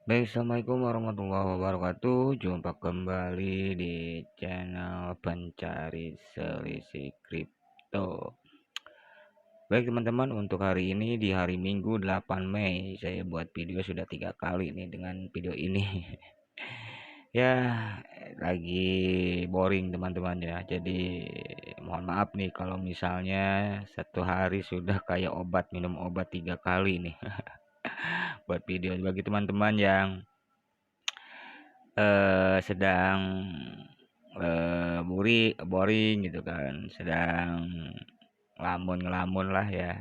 Baik, assalamualaikum warahmatullahi wabarakatuh. Jumpa kembali di channel pencari selisih kripto. Baik teman-teman, untuk hari ini di hari Minggu 8 Mei saya buat video sudah 3 kali nih dengan video ini. Ya, lagi boring teman-teman ya. Jadi mohon maaf nih kalau misalnya satu hari sudah kayak obat minum obat 3 kali nih buat video bagi teman-teman yang sedang boring gitu kan, sedang ngelamun lah ya.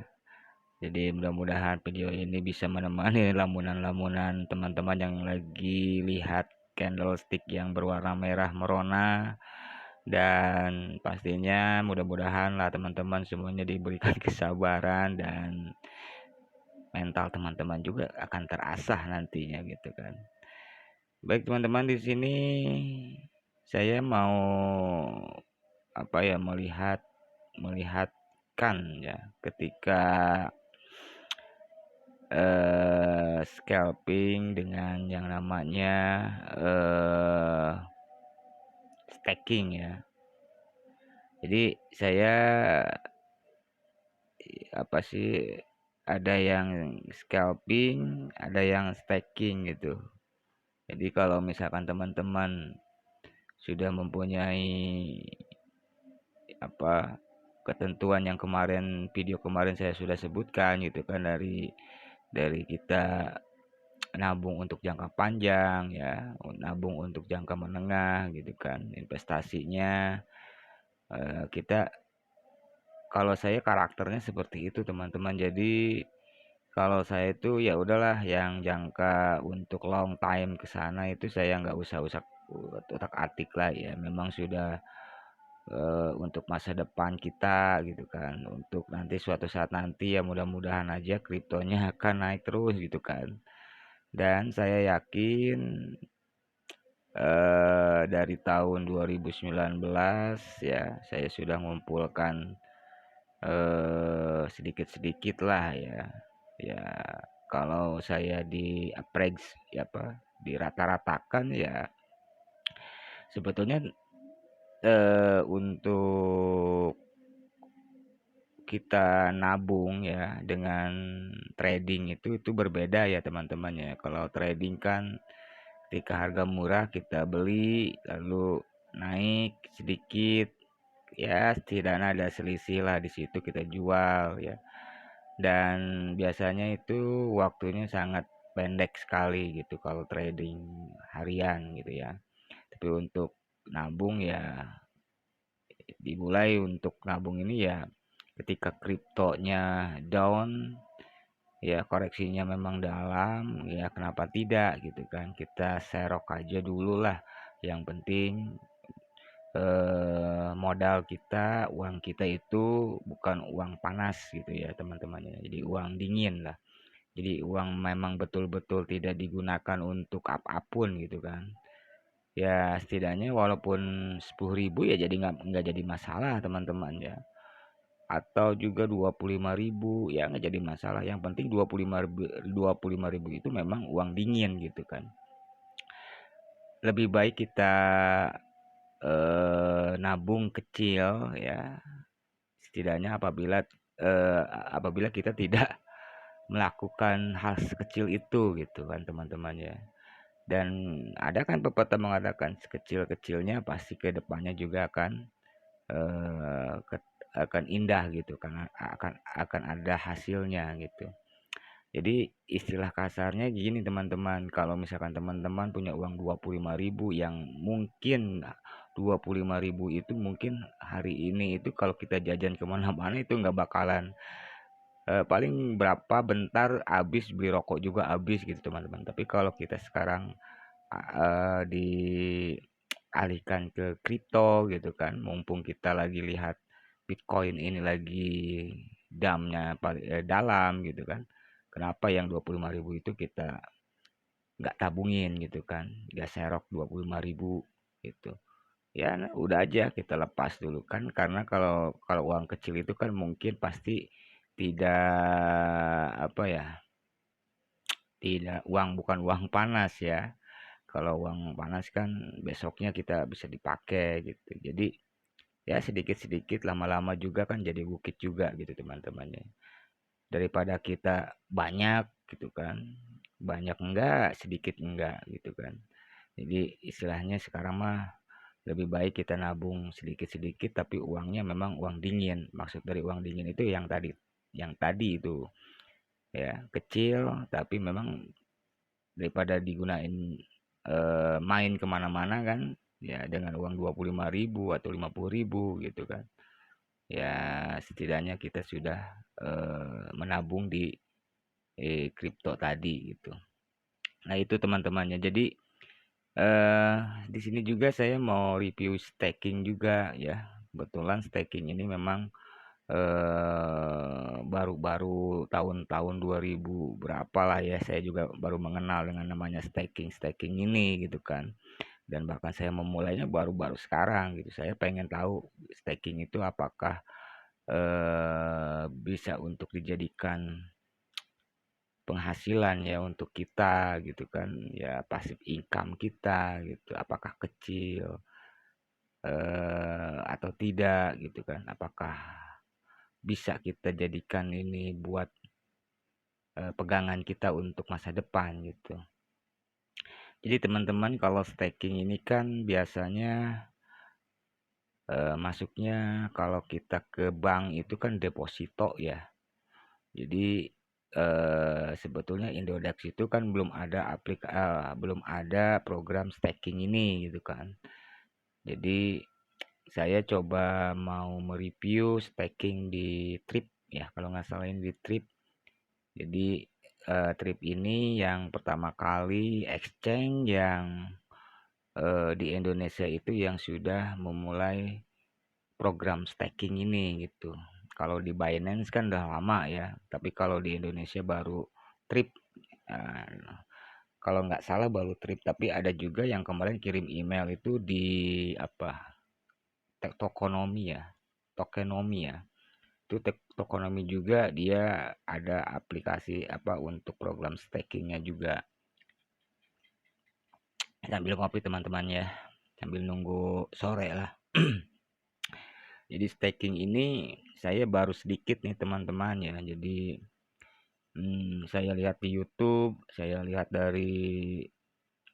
Jadi mudah-mudahan video ini bisa menemani lamunan-lamunan teman-teman yang lagi lihat candlestick yang berwarna merah merona, dan pastinya mudah-mudahan lah teman-teman semuanya diberikan kesabaran dan mental teman-teman juga akan terasah nantinya gitu kan. Baik teman-teman, di sini saya mau melihatkan ya ketika scalping dengan yang namanya staking ya. Jadi saya ada yang scalping, ada yang staking gitu. Jadi kalau misalkan teman-teman sudah mempunyai ketentuan yang video kemarin saya sudah sebutkan gitu kan, dari kita nabung untuk jangka panjang ya, nabung untuk jangka menengah gitu kan, investasinya kita, kalau saya karakternya seperti itu teman-teman. Jadi kalau saya itu ya udahlah, yang jangka untuk long time ke sana itu saya nggak usah otak-atik lah ya. Memang sudah untuk masa depan kita gitu kan, untuk nanti suatu saat nanti ya mudah-mudahan aja kriptonya akan naik terus gitu kan. Dan saya yakin dari tahun 2019 ya saya sudah mengumpulkan sedikit-sedikit lah ya. Ya kalau saya di average ya dirata-ratakan ya sebetulnya untuk kita nabung ya dengan trading itu berbeda ya teman-teman ya. Kalau trading kan ketika harga murah kita beli lalu naik sedikit ya, setidaknya ada selisih lah di situ kita jual ya. Dan biasanya itu waktunya sangat pendek sekali gitu kalau trading harian gitu ya. Tapi untuk nabung ya, dimulai untuk nabung ini ya ketika kriptonya down ya, koreksinya memang dalam ya, kenapa tidak gitu kan, kita serok aja dulu lah. Yang penting modal kita, uang kita itu bukan uang panas gitu ya teman-temannya, jadi uang dingin lah. Jadi uang memang betul-betul tidak digunakan untuk apapun gitu kan. Ya setidaknya walaupun 10.000 ya jadi nggak jadi masalah teman-teman ya. Atau juga 25.000 ya nggak jadi masalah. Yang penting 25.000 itu memang uang dingin gitu kan. Lebih baik kita nabung kecil ya. Setidaknya apabila kita tidak melakukan hal sekecil itu gitu kan teman-teman ya. Dan ada kan pepatah mengatakan sekecil-kecilnya pasti ke depannya juga eh, akan indah gitu, karena akan ada hasilnya gitu. Jadi istilah kasarnya gini teman-teman, kalau misalkan teman-teman punya uang 25.000 yang mungkin 25.000 itu mungkin hari ini itu kalau kita jajan kemana-mana itu nggak bakalan paling berapa bentar habis, beli rokok juga habis gitu teman-teman. Tapi kalau kita sekarang dialihkan ke kripto gitu kan, mumpung kita lagi lihat Bitcoin ini lagi damnya paling dalam gitu kan, kenapa yang 25.000 itu kita nggak tabungin gitu kan, nggak serok 25.000 gitu ya. Nah, udah aja kita lepas dulu kan, karena kalau kalau uang kecil itu kan mungkin pasti tidak apa ya Tidak, bukan uang panas ya. Kalau uang panas kan besoknya kita bisa dipakai gitu. Jadi ya sedikit-sedikit lama-lama juga kan jadi bukit juga gitu teman-temannya. Daripada kita banyak gitu kan. Banyak enggak, sedikit enggak gitu kan. Jadi istilahnya sekarang mah lebih baik kita nabung sedikit-sedikit tapi uangnya memang uang dingin. Maksud dari uang dingin itu yang tadi itu ya kecil tapi memang daripada digunain main kemana-mana kan ya dengan uang 25.000 atau 50.000 gitu kan ya setidaknya kita sudah menabung di kripto tadi gitu. Nah itu teman-temannya. Jadi eh di sini juga saya mau review staking juga ya. Kebetulan staking ini memang baru-baru tahun-tahun 2000 berapa lah ya saya juga baru mengenal dengan namanya staking ini gitu kan. Dan bahkan saya memulainya baru-baru sekarang gitu. Saya pengen tahu staking itu apakah bisa untuk dijadikan penghasilan ya untuk kita gitu kan ya pasif income kita gitu apakah kecil atau tidak gitu kan apakah bisa kita jadikan ini buat pegangan kita untuk masa depan gitu. Jadi teman-teman kalau staking ini kan biasanya masuknya kalau kita ke bank itu kan deposito ya. Jadi sebetulnya Indodax itu kan belum ada program staking ini gitu kan. Jadi saya coba mau mereview staking di Trip ya kalau nggak salah ini di Trip. Jadi Trip ini yang pertama kali exchange yang di Indonesia itu yang sudah memulai program staking ini gitu. Kalau di Binance kan udah lama ya, tapi kalau di Indonesia baru Trip. Nah, kalau nggak salah baru Trip, tapi ada juga yang kemarin kirim email itu di apa? Tokonomi ya, Tokenomi ya. Itu Tokonomi juga dia ada aplikasi apa untuk program stakingnya juga. Sambil ngopi teman-teman ya, sambil nunggu sore lah. Jadi staking ini saya baru sedikit nih teman-teman ya. Jadi saya lihat di YouTube, saya lihat dari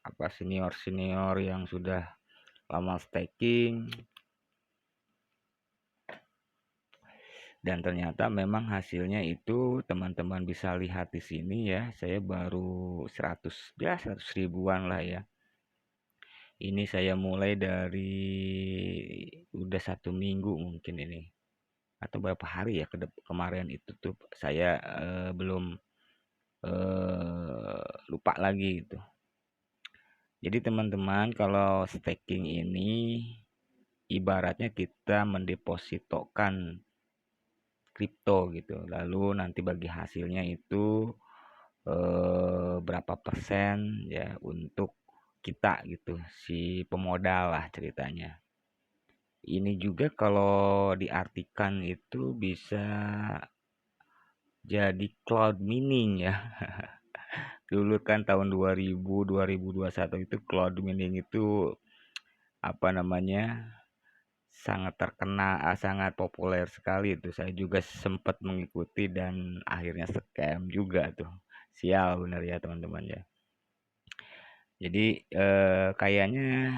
apa senior-senior yang sudah lama staking dan ternyata memang hasilnya itu teman-teman bisa lihat di sini ya. Saya baru 100 ya 100 ribuan lah ya. Ini saya mulai dari udah 1 minggu mungkin ini atau berapa hari ya kemarin itu tuh saya belum lupa lagi gitu. Jadi teman-teman kalau staking ini ibaratnya kita mendepositokan kripto gitu. Lalu nanti bagi hasilnya itu berapa persen ya untuk kita gitu, si pemodal lah ceritanya. Ini juga kalau diartikan itu bisa jadi cloud mining ya. Dulu kan tahun 2021 itu cloud mining itu apa namanya sangat sangat populer sekali itu. Saya juga sempat mengikuti dan akhirnya scam juga tuh. Sial bener ya teman-teman ya. Jadi kayaknya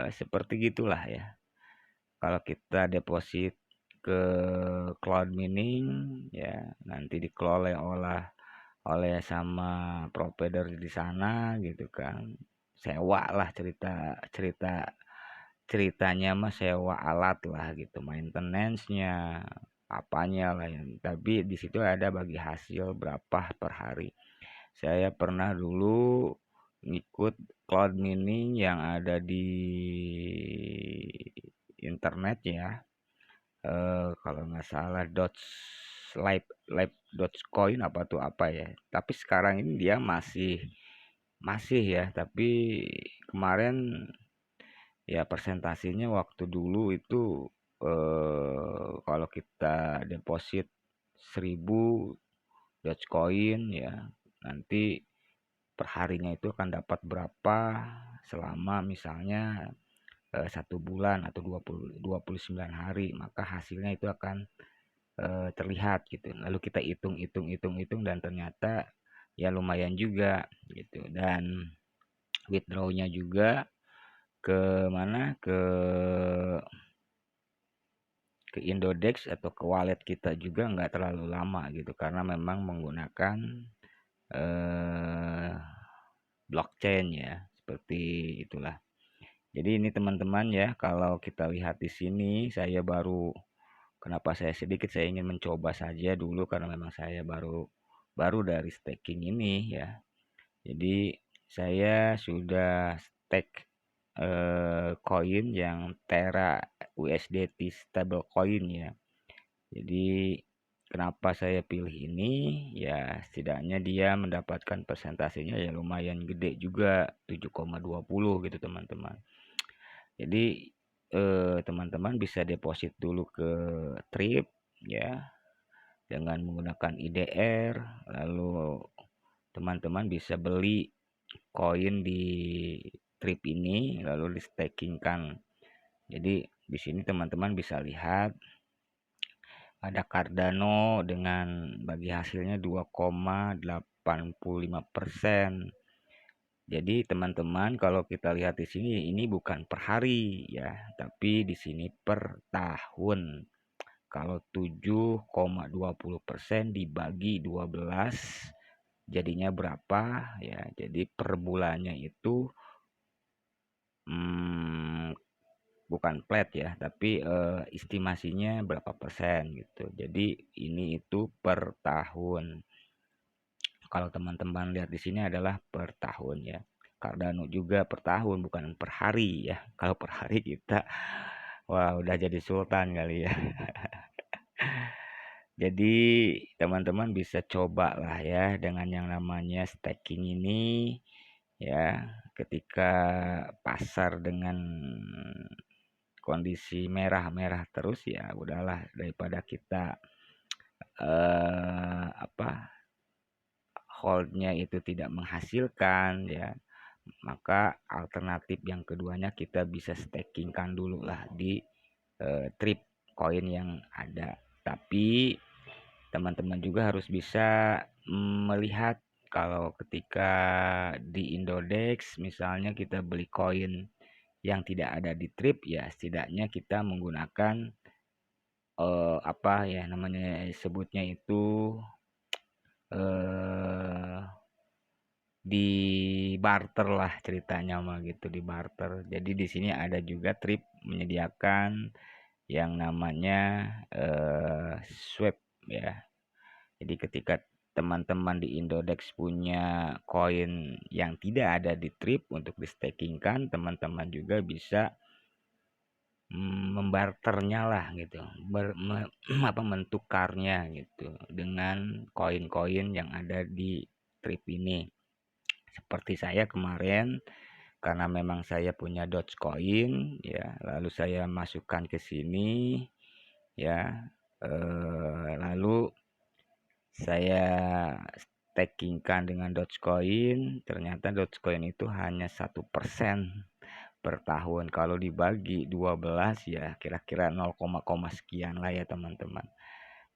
seperti gitulah ya. Kalau kita deposit ke cloud mining ya nanti dikelola oleh sama provider di sana gitu kan. Sewa lah ceritanya mah sewa alat lah gitu, maintenance-nya, apanya lah yang. Tapi di situ ada bagi hasil berapa per hari. Saya pernah dulu ngikut cloud mining yang ada di internet ya. Kalau nggak salah Dogecoin apa tuh apa ya. Tapi sekarang ini dia masih ya, tapi kemarin ya presentasinya waktu dulu itu kalau kita deposit 1.000 Dogecoin ya nanti perharinya itu akan dapat berapa selama misalnya 1 bulan atau 29 hari, maka hasilnya itu akan terlihat gitu. Lalu kita hitung dan ternyata ya lumayan juga gitu. Dan withdrawnya juga ke mana, ke Indodex atau ke wallet kita juga nggak terlalu lama gitu, karena memang menggunakan eh, blockchain ya, seperti itulah. Jadi ini teman-teman ya, kalau kita lihat di sini saya baru, kenapa saya ingin mencoba saja dulu karena memang saya baru baru dari staking ini ya. Jadi saya sudah stake koin yang Terra USDT stable coin ya. Jadi kenapa saya pilih ini ya, setidaknya dia mendapatkan persentasenya ya lumayan gede juga, 7,20 gitu teman-teman. Jadi teman-teman bisa deposit dulu ke Trip ya dengan menggunakan IDR, lalu teman-teman bisa beli koin di Trip ini lalu di stakingkan. Jadi di sini teman-teman bisa lihat ada Cardano dengan bagi hasilnya 2,85%. Jadi teman-teman kalau kita lihat di sini ini bukan per hari ya, tapi di sini per tahun. Kalau 7,20% dibagi 12 jadinya berapa ya? Jadi per bulannya itu bukan flat ya, tapi estimasinya berapa persen gitu. Jadi ini itu per tahun. Kalau teman-teman lihat di sini adalah per tahun ya. Cardano juga per tahun bukan per hari ya. Kalau per hari kita wah udah jadi sultan kali ya. Jadi teman-teman bisa coba lah ya dengan yang namanya staking ini ya. Ketika pasar dengan kondisi merah-merah terus ya udahlah, daripada kita holdnya itu tidak menghasilkan ya, maka alternatif yang keduanya kita bisa stakingkan dulu lah di Trip koin yang ada. Tapi teman-teman juga harus bisa melihat kalau ketika di Indodex misalnya kita beli koin yang tidak ada di Trip ya, setidaknya kita menggunakan apa ya namanya sebutnya itu eh di barter lah ceritanya mah gitu, di barter. Jadi di sini ada juga Trip menyediakan yang namanya swap ya. Jadi ketika teman-teman di Indodex punya koin yang tidak ada di Trip untuk di stakingkan, teman-teman juga bisa membarternya lah gitu, mentukarnya gitu dengan koin-koin yang ada di Trip ini. Seperti saya kemarin, karena memang saya punya Dogecoin ya, lalu saya masukkan ke sini ya, lalu saya stakingkan dengan Dogecoin, ternyata Dogecoin itu hanya 1% per tahun. Kalau dibagi 12 ya kira-kira 0, sekian lah ya teman-teman.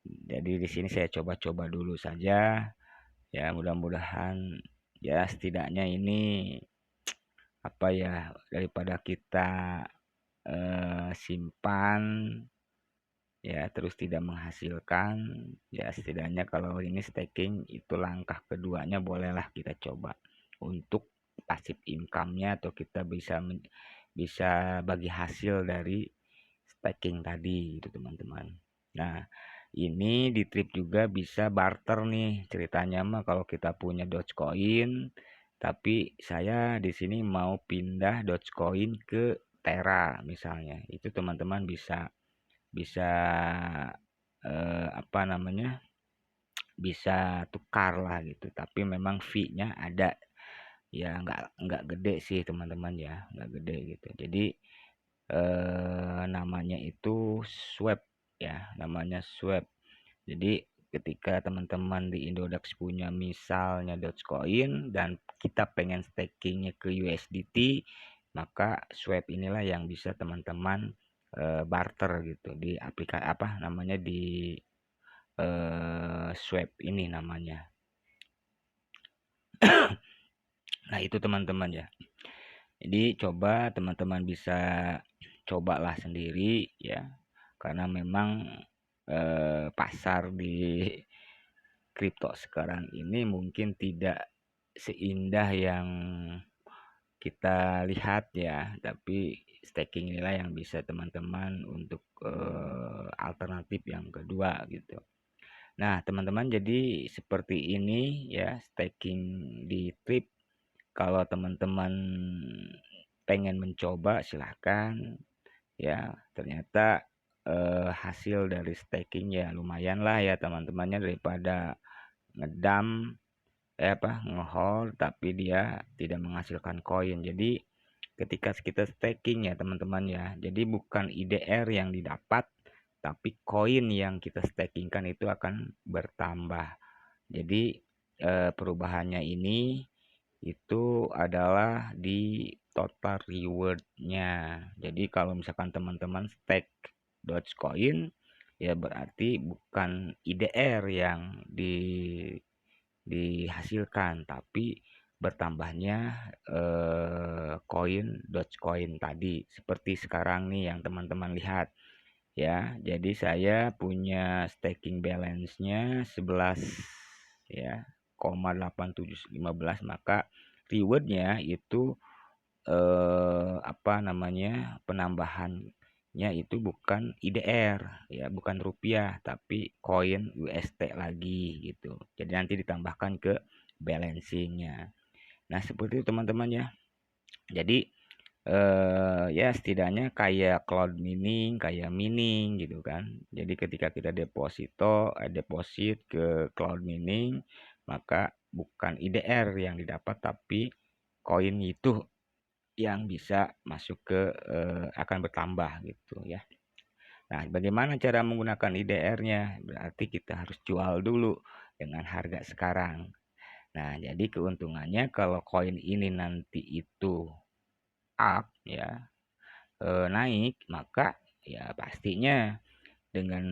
Jadi di sini saya coba-coba dulu saja ya, mudah-mudahan ya setidaknya ini apa ya, daripada kita simpan ya terus tidak menghasilkan ya, setidaknya kalau ini staking itu langkah keduanya bolehlah kita coba untuk passive income-nya, atau kita bisa bagi hasil dari staking tadi itu teman-teman. Nah ini di Trip juga bisa barter nih ceritanya mah, kalau kita punya Dogecoin tapi saya di sini mau pindah Dogecoin ke Terra misalnya, itu teman-teman bisa bisa apa namanya bisa tukar lah gitu, tapi memang fee-nya ada ya, nggak gede sih teman-teman ya, nggak gede gitu. Jadi namanya itu swap ya, namanya swap. Jadi ketika teman-teman di Indodax punya misalnya Dogecoin dan kita pengen stakingnya ke USDT, maka swap inilah yang bisa teman-teman barter gitu di aplikasi apa namanya di swap ini namanya. Nah itu teman-teman ya. Jadi coba teman-teman bisa cobalah sendiri ya, karena memang pasar di kripto sekarang ini mungkin tidak seindah yang kita lihat ya, tapi staking inilah yang bisa teman-teman untuk alternatif yang kedua gitu. Nah, teman-teman jadi seperti ini ya staking di Trip. Kalau teman-teman pengen mencoba silahkan ya. Ternyata hasil dari staking ya lumayan lah ya teman-temannya, daripada ngedam ngehold tapi dia tidak menghasilkan koin. Jadi ketika kita staking ya teman-teman ya, jadi bukan IDR yang didapat tapi koin yang kita stakingkan itu akan bertambah. Jadi perubahannya ini itu adalah di total rewardnya. Jadi kalau misalkan teman-teman stake Dogecoin ya berarti bukan IDR yang dihasilkan tapi bertambahnya koin Dogecoin tadi, seperti sekarang nih yang teman-teman lihat ya. Jadi saya punya staking balance-nya 11 ya 0,8715, maka rewardnya itu penambahannya itu bukan IDR ya, bukan rupiah tapi koin UST lagi gitu. Jadi nanti ditambahkan ke balancingnya. Nah seperti itu teman-teman ya. Jadi ya setidaknya kayak cloud mining, kayak mining gitu kan. Jadi ketika kita deposit ke cloud mining, maka bukan IDR yang didapat tapi koin itu yang bisa masuk ke akan bertambah gitu ya. Nah, bagaimana cara menggunakan IDR-nya? Berarti kita harus jual dulu dengan harga sekarang. Nah, jadi keuntungannya kalau koin ini nanti itu up ya, naik, maka ya pastinya dengan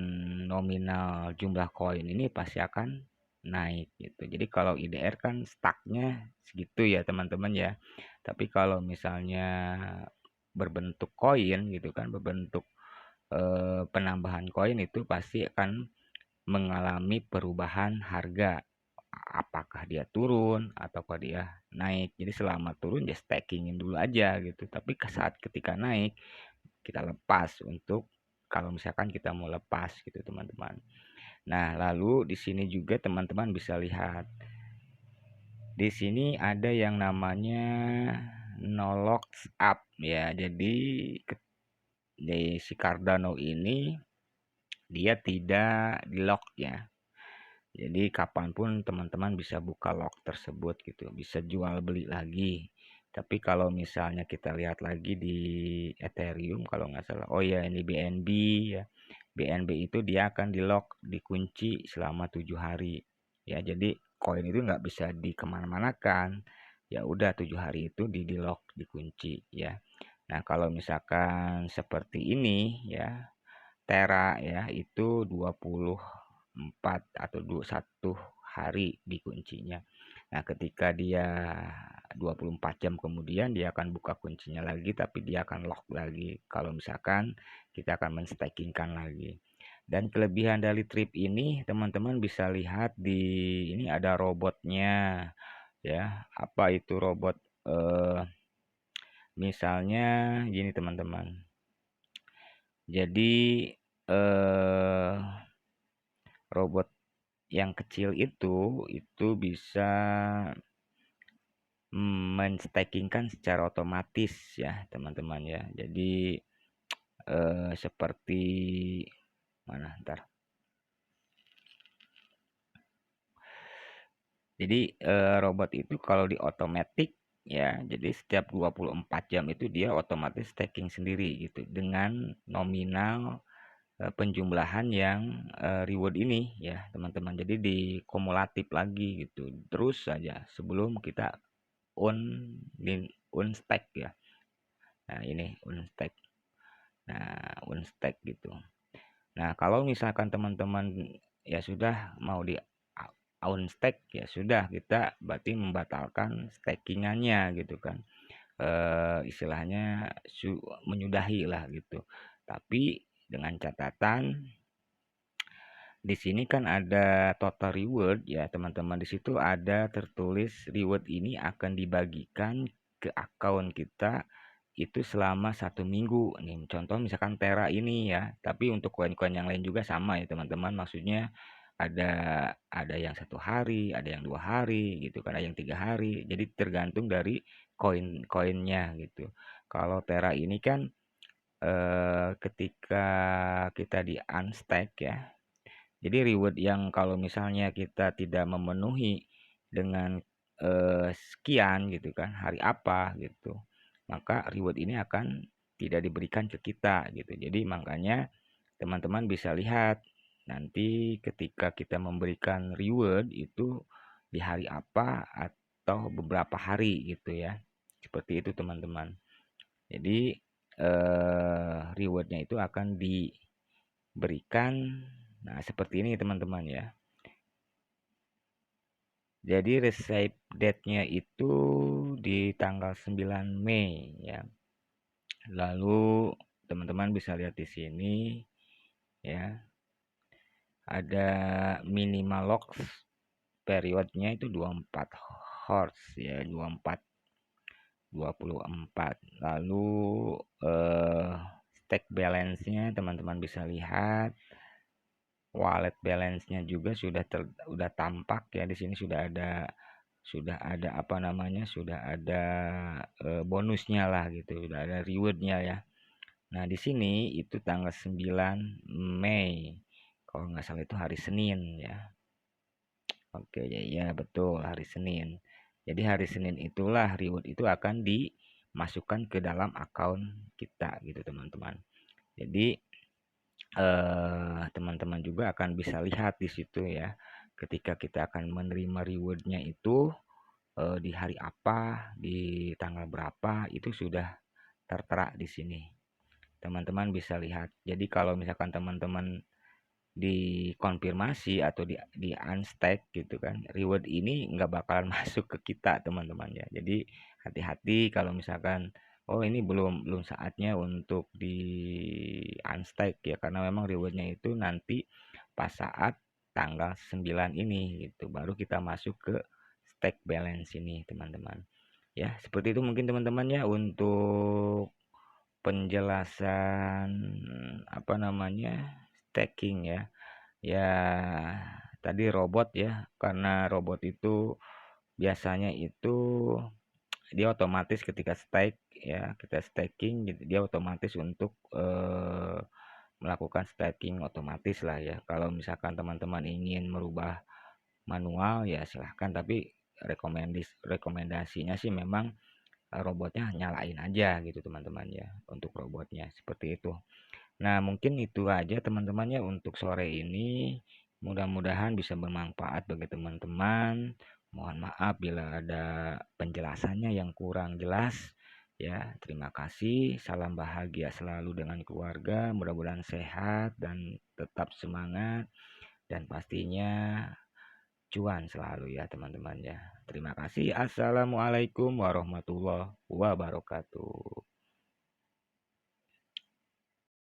nominal jumlah koin ini pasti akan naik gitu. Jadi kalau IDR kan stucknya segitu ya teman-teman ya. Tapi kalau misalnya berbentuk koin gitu kan, berbentuk penambahan koin itu pasti akan mengalami perubahan harga. Apakah dia turun ataukah dia naik. Jadi selama turun ya stakingin dulu aja gitu. Tapi saat ketika naik kita lepas untuk kalau misalkan kita mau lepas gitu teman-teman. Nah, lalu di sini juga teman-teman bisa lihat. Di sini ada yang namanya no locks up ya. Jadi di si Cardano ini dia tidak di lock ya. Jadi kapanpun teman-teman bisa buka lock tersebut gitu, bisa jual beli lagi. Tapi kalau misalnya kita lihat lagi di Ethereum kalau nggak salah, oh ya ini BNB ya, BNB itu dia akan di lock, dikunci selama 7 hari. Ya jadi koin itu nggak bisa dikemana-manakan. Ya udah 7 hari itu di lock, dikunci ya. Nah kalau misalkan seperti ini ya, Terra ya itu 24 atau 21 hari dikuncinya. Nah, ketika dia 24 jam kemudian dia akan buka kuncinya lagi tapi dia akan lock lagi kalau misalkan kita akan menstakingkan lagi. Dan kelebihan dari Trip ini teman-teman bisa lihat di ini ada robotnya ya. Apa itu robot? Misalnya gini teman-teman. Jadi robot yang kecil itu bisa menstakingkan secara otomatis ya teman-teman ya. Jadi seperti mana ntar. Jadi robot itu kalau di otomatis ya, jadi setiap 24 jam itu dia otomatis staking sendiri gitu dengan nominal penjumlahan yang reward ini ya teman-teman. Jadi dikumulatif lagi gitu terus saja sebelum kita on unstack ya. Nah ini unstack. Nah unstack gitu. Nah kalau misalkan teman-teman ya sudah mau di unstack ya sudah kita berarti membatalkan stackingannya gitu kan. Istilahnya menyudahi lah gitu. Tapi dengan catatan di sini kan ada total reward ya teman-teman. Di situ ada tertulis reward ini akan dibagikan ke akun kita itu selama 1 minggu nih. Contoh misalkan Tera ini ya, tapi untuk koin-koin yang lain juga sama ya teman-teman. Maksudnya ada yang 1 hari, ada yang 2 hari gitu kan, ada yang 3 hari. Jadi tergantung dari koin-koinnya gitu. Kalau Tera ini kan ketika kita di unstack ya, jadi reward yang kalau misalnya kita tidak memenuhi dengan sekian gitu kan, hari apa gitu, maka reward ini akan tidak diberikan ke kita gitu. Jadi makanya teman-teman bisa lihat nanti ketika kita memberikan reward itu di hari apa atau beberapa hari gitu ya. Seperti itu teman-teman. Jadi rewardnya itu akan diberikan nah seperti ini teman-teman ya. Jadi receive date-nya itu di tanggal 9 Mei ya. Lalu teman-teman bisa lihat di sini ya. Ada minimal lock periodnya itu 24 hours ya, 24. Lalu stack balance-nya teman-teman bisa lihat. Wallet balance-nya juga sudah tampak ya di sini sudah ada apa namanya sudah ada bonusnya lah gitu sudah ada rewardnya ya. Nah di sini itu tanggal 9 Mei kalau nggak salah itu hari Senin ya. Oke ya, ya betul hari Senin. Jadi hari Senin itulah reward itu akan dimasukkan ke dalam akun kita gitu teman-teman. Jadi teman-teman juga akan bisa lihat di situ ya ketika kita akan menerima rewardnya itu di hari apa di tanggal berapa itu sudah tertera di sini teman-teman bisa lihat. Jadi kalau misalkan teman-teman dikonfirmasi atau di unstack gitu kan reward ini nggak bakalan masuk ke kita teman-teman ya. Jadi hati-hati kalau misalkan oh ini belum saatnya untuk di unstack ya karena memang rewardnya itu nanti pas saat tanggal 9 ini gitu baru kita masuk ke stack balance ini teman-teman ya. Seperti itu mungkin teman-teman ya untuk penjelasan apa namanya stacking ya. Ya tadi robot ya karena robot itu biasanya itu dia otomatis ketika stake ya kita staking dia otomatis untuk melakukan staking otomatis lah ya. Kalau misalkan teman-teman ingin merubah manual ya silahkan tapi rekomendasinya sih memang robotnya nyalain aja gitu teman-teman ya untuk robotnya seperti itu. Nah mungkin itu aja teman-teman ya untuk sore ini. Mudah-mudahan bisa bermanfaat bagi teman-teman. Mohon maaf bila ada penjelasannya yang kurang jelas. Ya, terima kasih. Salam bahagia selalu dengan keluarga. Mudah-mudahan sehat dan tetap semangat. Dan pastinya cuan selalu ya teman-teman ya. Terima kasih. Assalamualaikum warahmatullahi wabarakatuh.